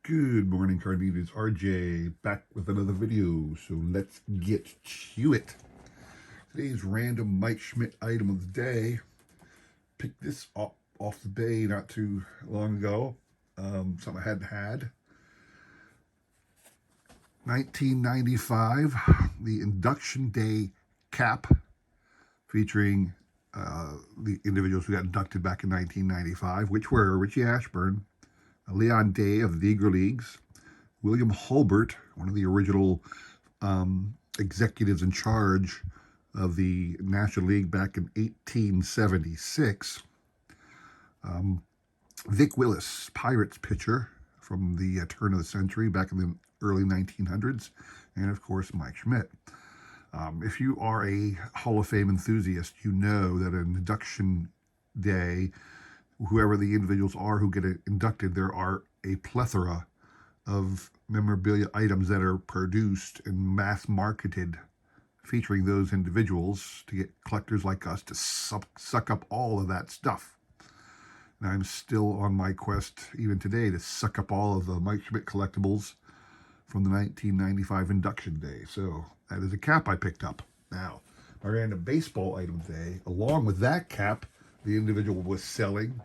Good morning, card readers. RJ back with another video. So let's get to it. Today's random Mike Schmidt item of the day. Picked this up off the bay not too long ago. Something I hadn't had. 1995, the Induction Day cap featuring the individuals who got inducted back in 1995, which were Richie Ashburn, Leon Day of the Negro Leagues, William Hulbert, one of the original executives in charge of the National League back in 1876, Vic Willis, Pirates pitcher from the turn of the century back in the early 1900s, and of course Mike Schmidt. If you are a Hall of Fame enthusiast, you know that an induction day, whoever the individuals are who get inducted, there are a plethora of memorabilia items that are produced and mass marketed featuring those individuals to get collectors like us to suck up all of that stuff. And I'm still on my quest even today to suck up all of the Mike Schmidt collectibles from the 1995 induction day. So that is a cap I picked up. Now, my random baseball item today, along with that cap, the individual was selling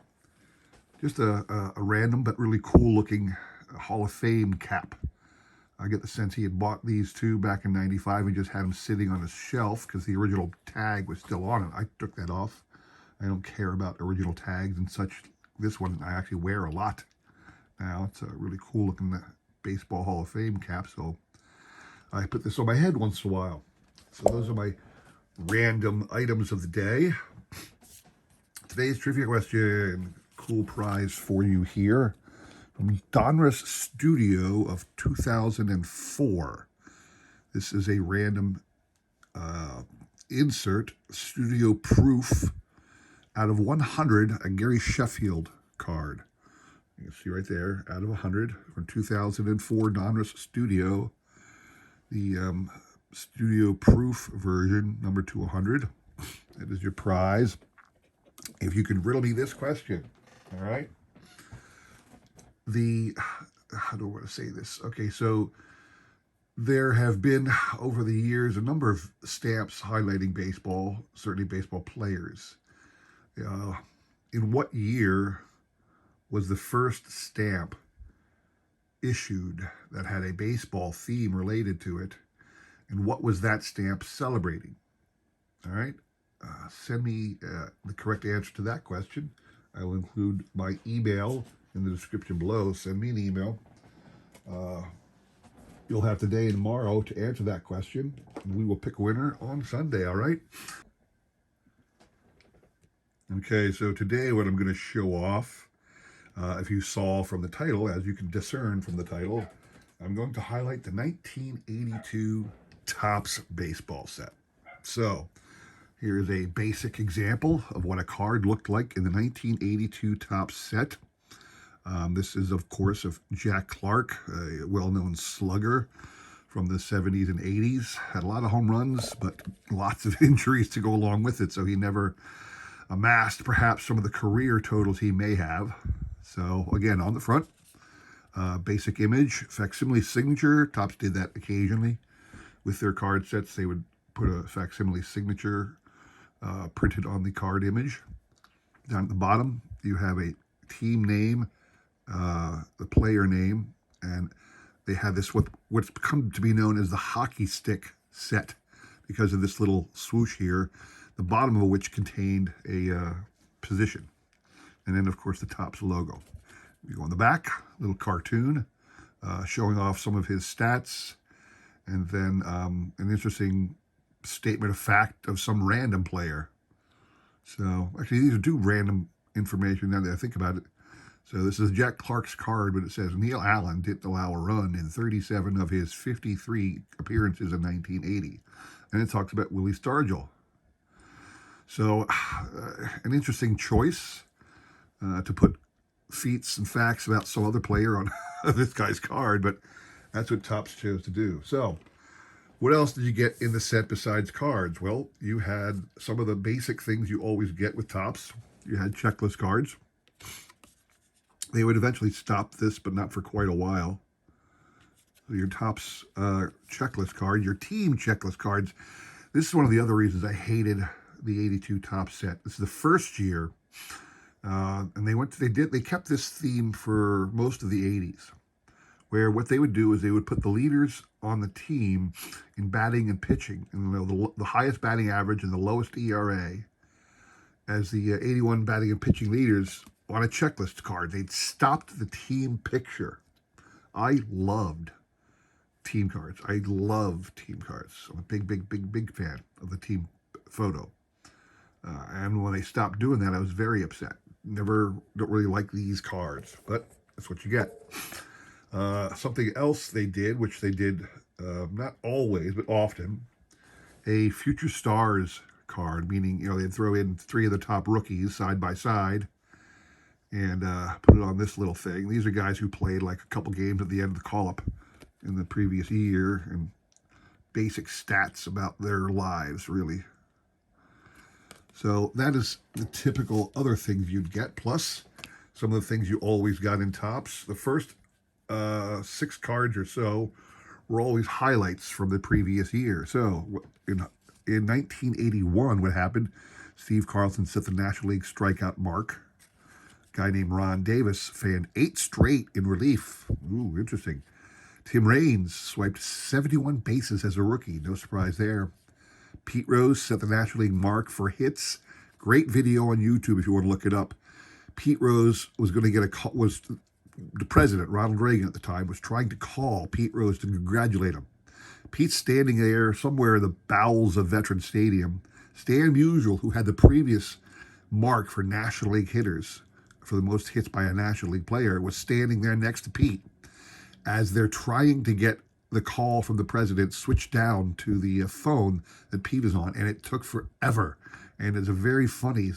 just a random but really cool looking Hall of Fame cap. I get the sense he had bought these two back in 95 and just had them sitting on his shelf because the original tag was still on it. I took that off. I don't care about original tags and such. This one I actually wear a lot now. It's a really cool looking baseball Hall of Fame cap, so I put this on my head once in a while. So those are my random items of the day. Today's trivia question, cool prize for you here from Donruss Studio of 2004. This is a random insert, studio proof out of 100, a Gary Sheffield card. You can see right there, out of 100 from 2004 Donruss Studio, the studio proof version, number 200. That is your prize. If you can riddle me this question, all right? How do I want to say this? Okay, so there have been, over the years, a number of stamps highlighting baseball, certainly baseball players. In what year was the first stamp issued that had a baseball theme related to it, and what was that stamp celebrating? All right, send me the correct answer to that question. I will include my email in the description below. Send me an email. You'll have today and tomorrow to answer that question, and we will pick a winner on Sunday, all right? Okay, so today what I'm going to show off, if you saw from the title, as you can discern from the title, I'm going to highlight the 1982 Topps baseball set. So here's a basic example of what a card looked like in the 1982 Topps set. This is, of course, of Jack Clark, a well-known slugger from the 70s and 80s. Had a lot of home runs, but lots of injuries to go along with it, so he never amassed perhaps some of the career totals he may have. So, again, on the front, basic image, facsimile signature. Topps did that occasionally with their card sets. They would put a facsimile signature printed on the card image. Down at the bottom, you have a team name, the player name, and they had this what's come to be known as the hockey stick set because of this little swoosh here, the bottom of which contained a position. And then, of course, the Topps logo. You go on the back, little cartoon showing off some of his stats, and then an interesting statement of fact of some random player. So, actually, these are two random information now that I think about it. So this is Jack Clark's card, but it says Neil Allen didn't allow a run in 37 of his 53 appearances in 1980. And it talks about Willie Stargell. So an interesting choice to put feats and facts about some other player on this guy's card, but that's what Topps chose to do. So what else did you get in the set besides cards? Well, you had some of the basic things you always get with Topps. You had checklist cards. They would eventually stop this, but not for quite a while. So your Topps checklist card, your team checklist cards. This is one of the other reasons I hated the 82 Topps set. This is the first year, and they kept this theme for most of the 80s, where what they would do is they would put the leaders on the team in batting and pitching, and the highest batting average and the lowest ERA as the 81 batting and pitching leaders on a checklist card. They'd stopped the team picture. I loved team cards. I love team cards. I'm a big fan of the team photo. And when they stopped doing that, I was very upset. Don't really like these cards, but that's what you get. Something else they did, which they did not always, but often, a Future Stars card, meaning, they'd throw in 3 of the top rookies side by side and put it on this little thing. These are guys who played like a couple games at the end of the call-up in the previous year, and basic stats about their lives, really. So that is the typical other things you'd get, plus some of the things you always got in Topps. The first 6 cards or so were always highlights from the previous year. So in 1981, what happened? Steve Carlton set the National League strikeout mark. A guy named Ron Davis fanned 8 straight in relief. Ooh, interesting. Tim Raines swiped 71 bases as a rookie. No surprise there. Pete Rose set the National League mark for hits. Great video on YouTube if you want to look it up. Pete Rose was going to get a call. Was the president, Ronald Reagan at the time, was trying to call Pete Rose to congratulate him. Pete's standing there somewhere in the bowels of Veterans Stadium. Stan Musial, who had the previous mark for National League hitters, for the most hits by a National League player, was standing there next to Pete as they're trying to get the call from the president switched down to the phone that Pete is on, and it took forever. And it's a very funny.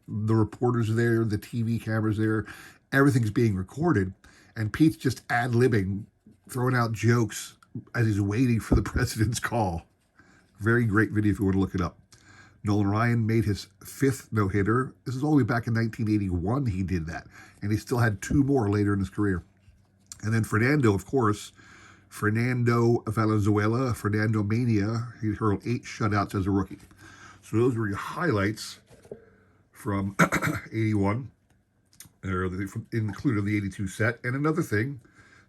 The reporters are there, the TV cameras there, everything's being recorded, and Pete's just ad-libbing, throwing out jokes as he's waiting for the president's call. Very great video if you want to look it up. Nolan Ryan made his 5th no-hitter. This is all the way back in 1981 he did that, and he still had 2 more later in his career. And then Fernando, of course, Fernando Valenzuela, Fernando Mania, he hurled 8 shutouts as a rookie. So those were your highlights from 81, or included the 82 set. And another thing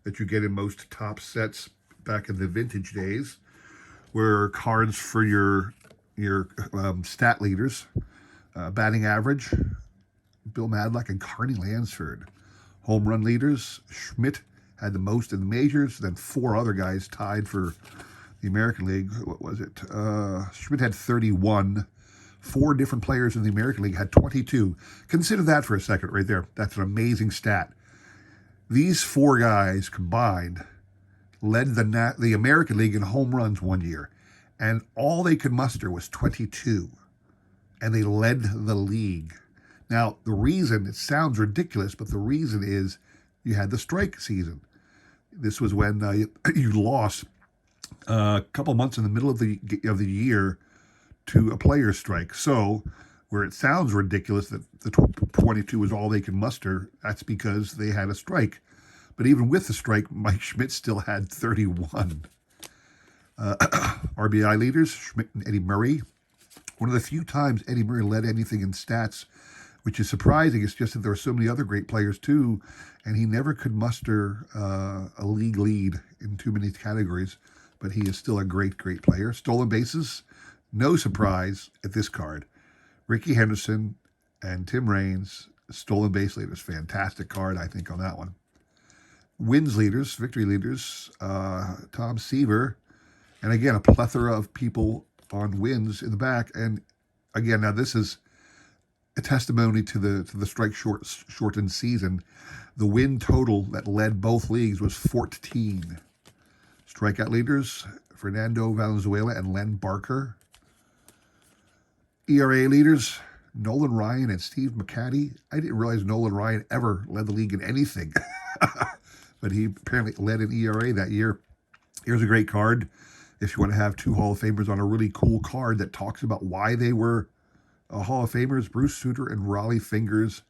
that you get in most Topps sets back in the vintage days were cards for your stat leaders, batting average, Bill Madlock and Carney Lansford. Home run leaders, Schmidt had the most in the majors, then 4 other guys tied for the American League. What was it? Schmidt had 31. 4 different players in the American League had 22. Consider that for a second right there. That's an amazing stat. These 4 guys combined led the American League in home runs one year, and all they could muster was 22, and they led the league. Now, the reason, it sounds ridiculous, but the reason is you had the strike season. This was when you lost a couple months in the middle of the year to a player's strike. So where it sounds ridiculous that the 22 is all they can muster, that's because they had a strike. But even with the strike, Mike Schmidt still had 31. RBI leaders, Schmidt and Eddie Murray. One of the few times Eddie Murray led anything in stats, which is surprising. It's just that there are so many other great players too, and he never could muster a league lead in too many categories, but he is still a great player. Stolen bases, no surprise at this card. Rickey Henderson and Tim Raines, stolen base leaders. Fantastic card, I think, on that one. Wins leaders, victory leaders, Tom Seaver, and again, a plethora of people on wins in the back. And again, now this is a testimony to the strike shortened season. The win total that led both leagues was 14. Strikeout leaders, Fernando Valenzuela and Len Barker. ERA leaders, Nolan Ryan and Steve McCatty. I didn't realize Nolan Ryan ever led the league in anything, but he apparently led an ERA that year. Here's a great card if you want to have 2 Hall of Famers on a really cool card that talks about why they were Hall of Famers. Bruce Sutter and Raleigh Fingers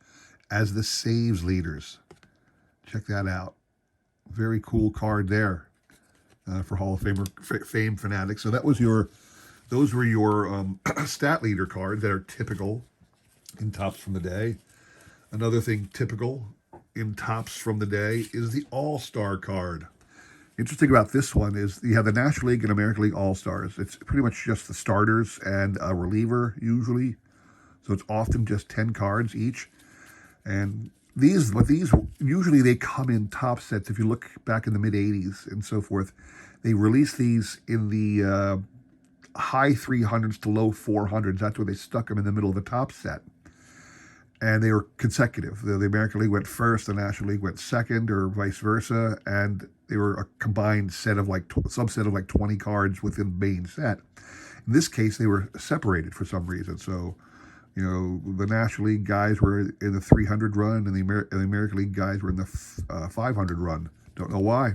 as the saves leaders. Check that out. Very cool card there for Hall of Fame fanatics. So those were your stat leader cards that are typical in Topps from the day. Another thing typical in Topps from the day is the All-Star card. Interesting about this one is you have the National League and American League All-Stars. It's pretty much just the starters and a reliever usually. So it's often just 10 cards each. And these usually they come in top sets. If you look back in the mid 80s and so forth, they released these in the high 300s to low 400s. That's where they stuck them in the middle of the top set. And they were consecutive. The American League went first, the National League went second, or vice versa. And they were a combined set of subset of 20 cards within the main set. In this case, they were separated for some reason. So, you know, the National League guys were in the 300 run, and the American League guys were in the 500 run. Don't know why.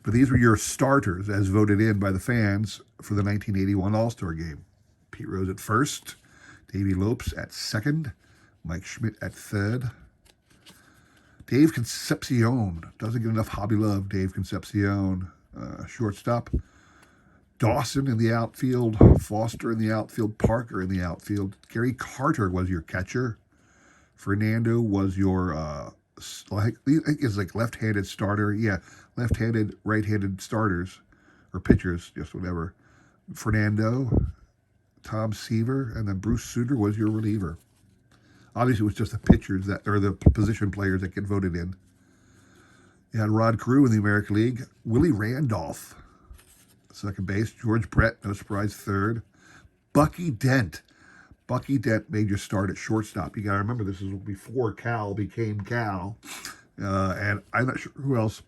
But these were your starters as voted in by the fans for the 1981 All-Star Game. Pete Rose at first, Davey Lopes at second, Mike Schmidt at third. Dave Concepcion, doesn't get enough hobby love, Dave Concepcion, shortstop. Dawson in the outfield, Foster in the outfield, Parker in the outfield. Gary Carter was your catcher. Fernando was your, it's like left-handed starter. Yeah, left-handed, right-handed starters, or pitchers, just whatever. Fernando, Tom Seaver, and then Bruce Sutter was your reliever. Obviously, it was just the pitchers or the position players that get voted in. You had Rod Carew in the American League. Willie Randolph, second base. George Brett, no surprise, third. Bucky Dent. Bucky Dent made your start at shortstop. You got to remember, this is before Cal became Cal. And I'm not sure who else,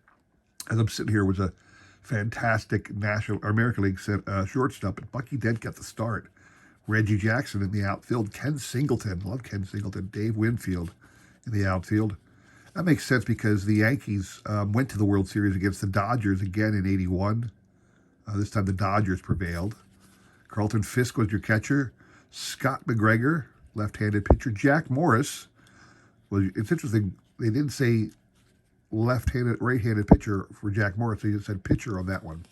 as I'm sitting here, was a fantastic National or American League shortstop. But Bucky Dent got the start. Reggie Jackson in the outfield. Ken Singleton. Love Ken Singleton. Dave Winfield in the outfield. That makes sense because the Yankees went to the World Series against the Dodgers again in '81. This time the Dodgers prevailed. Carlton Fisk was your catcher. Scott McGregor, left-handed pitcher. Jack Morris was. It's interesting. They didn't say left-handed, right-handed pitcher for Jack Morris. They just said pitcher on that one.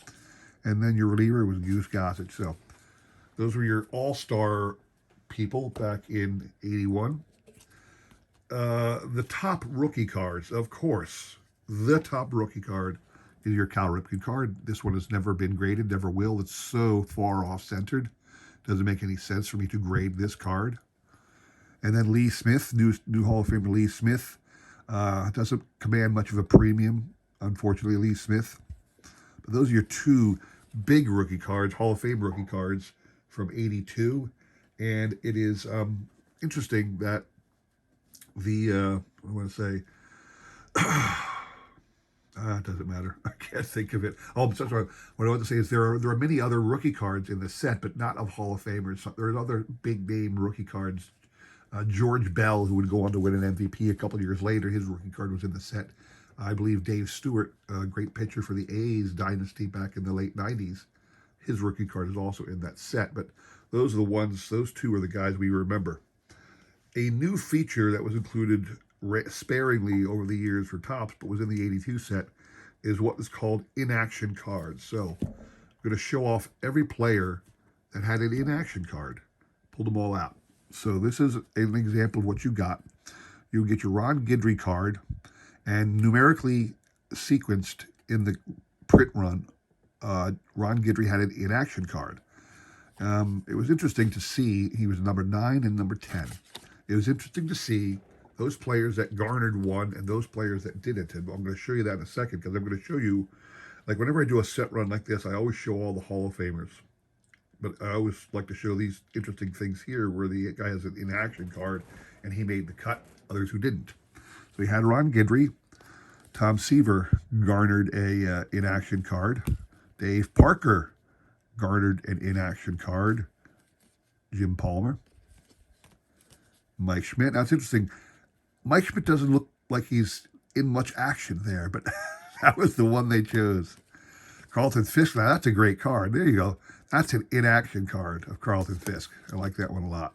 And then your reliever was Goose Gossage. So those were your all-star people back in '81. The top rookie cards, of course. The top rookie card is your Cal Ripken card. This one has never been graded, never will. It's so far off-centered. Doesn't make any sense for me to grade this card. And then Lee Smith, new Hall of Famer Lee Smith. Doesn't command much of a premium, unfortunately, Lee Smith. But those are your two big rookie cards, Hall of Fame rookie cards from '82. And it is interesting that the, I want to say, it doesn't matter. I can't think of it. Oh, sorry. What I want to say is there are many other rookie cards in the set, but not of Hall of Famers. There are other big name rookie cards. George Bell, who would go on to win an MVP a couple of years later, his rookie card was in the set. I believe Dave Stewart, a great pitcher for the A's dynasty back in the late '90s, his rookie card is also in that set. But those are the ones. Those two are the guys we remember. A new feature that was included sparingly over the years for Topps, but was in the '82 set, is what is called inaction cards. So I'm going to show off every player that had an inaction card. Pulled them all out. So this is an example of what you got. You get your Ron Guidry card, and numerically sequenced in the print run, Ron Guidry had an inaction card. It was interesting to see. He was number 9 and number 10. It was interesting to see those players that garnered one and those players that didn't. And I'm going to show you that in a second, because I'm going to show you, like whenever I do a set run like this, I always show all the Hall of Famers. But I always like to show these interesting things here where the guy has an inaction card and he made the cut, others who didn't. So we had Ron Guidry. Tom Seaver garnered a inaction card. Dave Parker garnered an inaction card. Jim Palmer. Mike Schmidt. Now it's interesting. Mike Schmidt doesn't look like he's in much action there, but that was the one they chose. Carlton Fisk. Now that's a great card. There you go. That's an inaction card of Carlton Fisk. I like that one a lot.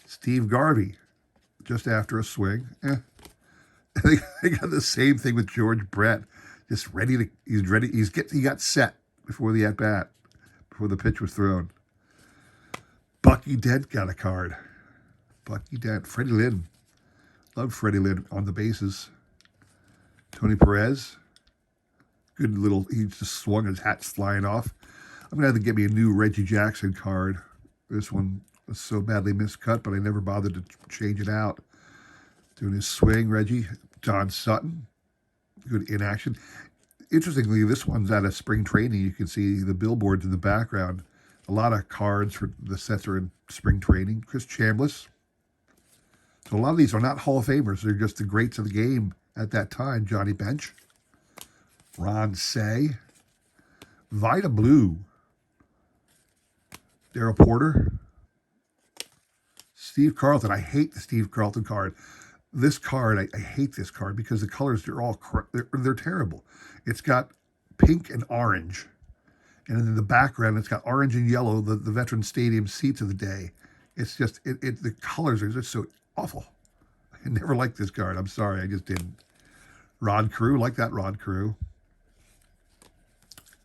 Steve Garvey, just after a swing. They got the same thing with George Brett, just ready to. He's ready. He got set before the at bat, before the pitch was thrown. Bucky Dent got a card. Bucky Dent, Freddie Lynn, love Freddie Lynn on the bases. Tony Perez, good little. He just swung his hat flying off. I'm gonna have to get me a new Reggie Jackson card. This one was so badly miscut, but I never bothered to change it out. Doing his swing, Reggie. John Sutton, good in action. Interestingly, this one's at a spring training. You can see the billboards in the background. A lot of cards for the sets are in spring training. Chris Chambliss. So a lot of these are not Hall of Famers. They're just the greats of the game at that time. Johnny Bench. Ron Cey. Vida Blue. Darrell Porter. Steve Carlton. I hate the Steve Carlton card. This card, I hate this card because the colors, they're terrible. It's got pink and orange. And in the background, it's got orange and yellow, the Veterans Stadium seats of the day. It's just, the colors are just so awful. I never liked this card. I'm sorry, I just didn't. Rod Carew, like that Rod Carew.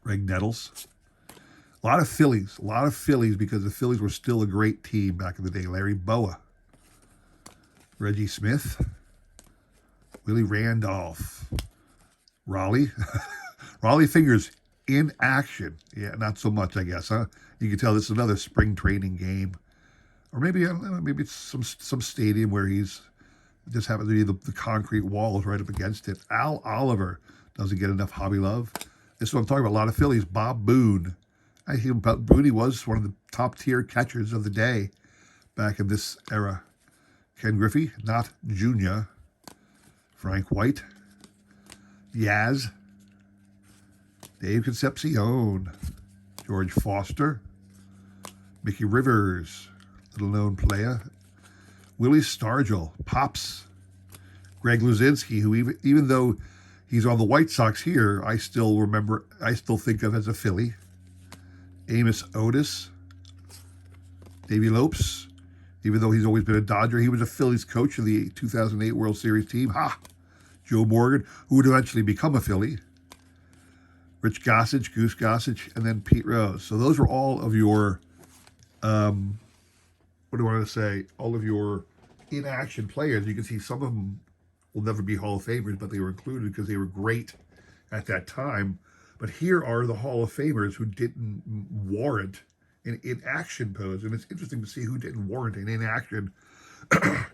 Greg Nettles. A lot of Phillies because the Phillies were still a great team back in the day. Larry Bowa. Reggie Smith. Willie Randolph. Raleigh. Raleigh Fingers in action. Yeah, not so much, I guess, huh? You can tell this is another spring training game. Or maybe, I don't know, maybe it's some stadium where he's just happens to be the concrete walls right up against it. Al Oliver doesn't get enough hobby love. This is what I'm talking about. A lot of Phillies. Bob Boone. I think Boone, he was one of the top tier catchers of the day back in this era. Ken Griffey, not Junior. Frank White. Yaz. Dave Concepcion. George Foster. Mickey Rivers, little known player. Willie Stargell, Pops. Greg Luzinski, who even though he's on the White Sox here, I still think of as a Philly. Amos Otis. Davey Lopes, even though he's always been a Dodger, he was a Phillies coach of the 2008 World Series team. Joe Morgan, who would eventually become a Philly. Rich Gossage, Goose Gossage, and then Pete Rose. So those are all of your, what do I want to say? All of your in-action players. You can see some of them will never be Hall of Famers, but they were included because they were great at that time. But here are the Hall of Famers who didn't warrant an in-action pose. And it's interesting to see who didn't warrant an in-action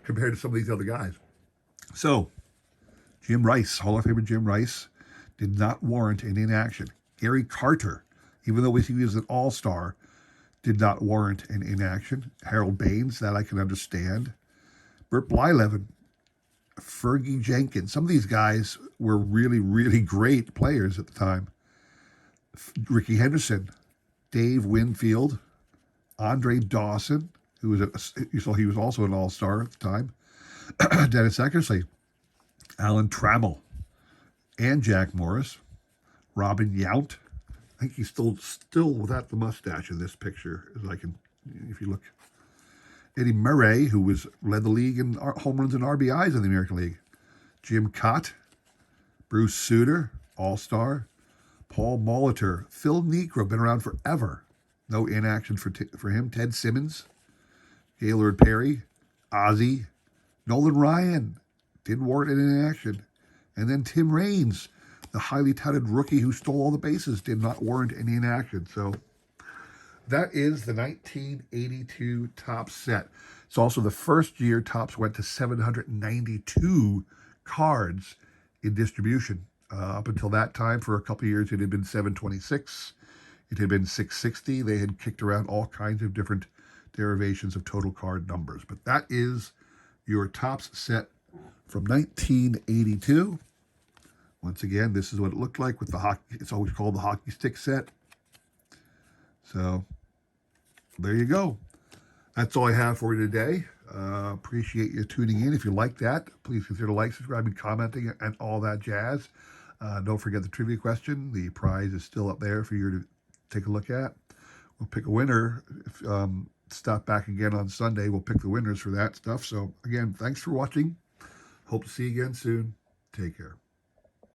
compared to some of these other guys. So, Jim Rice, Hall of Famer Jim Rice, did not warrant an inaction. Gary Carter, even though he was an all-star, did not warrant an inaction. Harold Baines, that I can understand. Burt Blyleven, Fergie Jenkins. Some of these guys were really, really great players at the time. Ricky Henderson, Dave Winfield, Andre Dawson, who was he was also an all-star at the time. Dennis Eckersley, Alan Trammell, and Jack Morris, Robin Yount. I think he's still without the mustache in this picture, as I can, if you look. Eddie Murray, who led the league in home runs and RBIs in the American League. Jim Cott, Bruce Sutter, all-star. Paul Molitor, Phil Niekro, been around forever. No inaction for him. Ted Simmons, Gaylord Perry, Ozzie, Nolan Ryan, didn't warrant an inaction. And then Tim Raines, the highly touted rookie who stole all the bases, did not warrant any inaction. So that is the 1982 Topps set. It's also the first year Topps went to 792 cards in distribution. Up until that time, for a couple of years, it had been 726. It had been 660. They had kicked around all kinds of different derivations of total card numbers. But that is your Topps set from 1982. Once again, this is what it looked like with the hockey. It's always called the hockey stick set. So there you go. That's all I have for you today. Appreciate you tuning in. If you like that, please consider liking, subscribing, commenting, and all that jazz. Don't forget the trivia question. The prize is still up there for you to take a look at. We'll pick a winner. Stop back again on Sunday. We'll pick the winners for that stuff. So again, thanks for watching. Hope to see you again soon. Take care.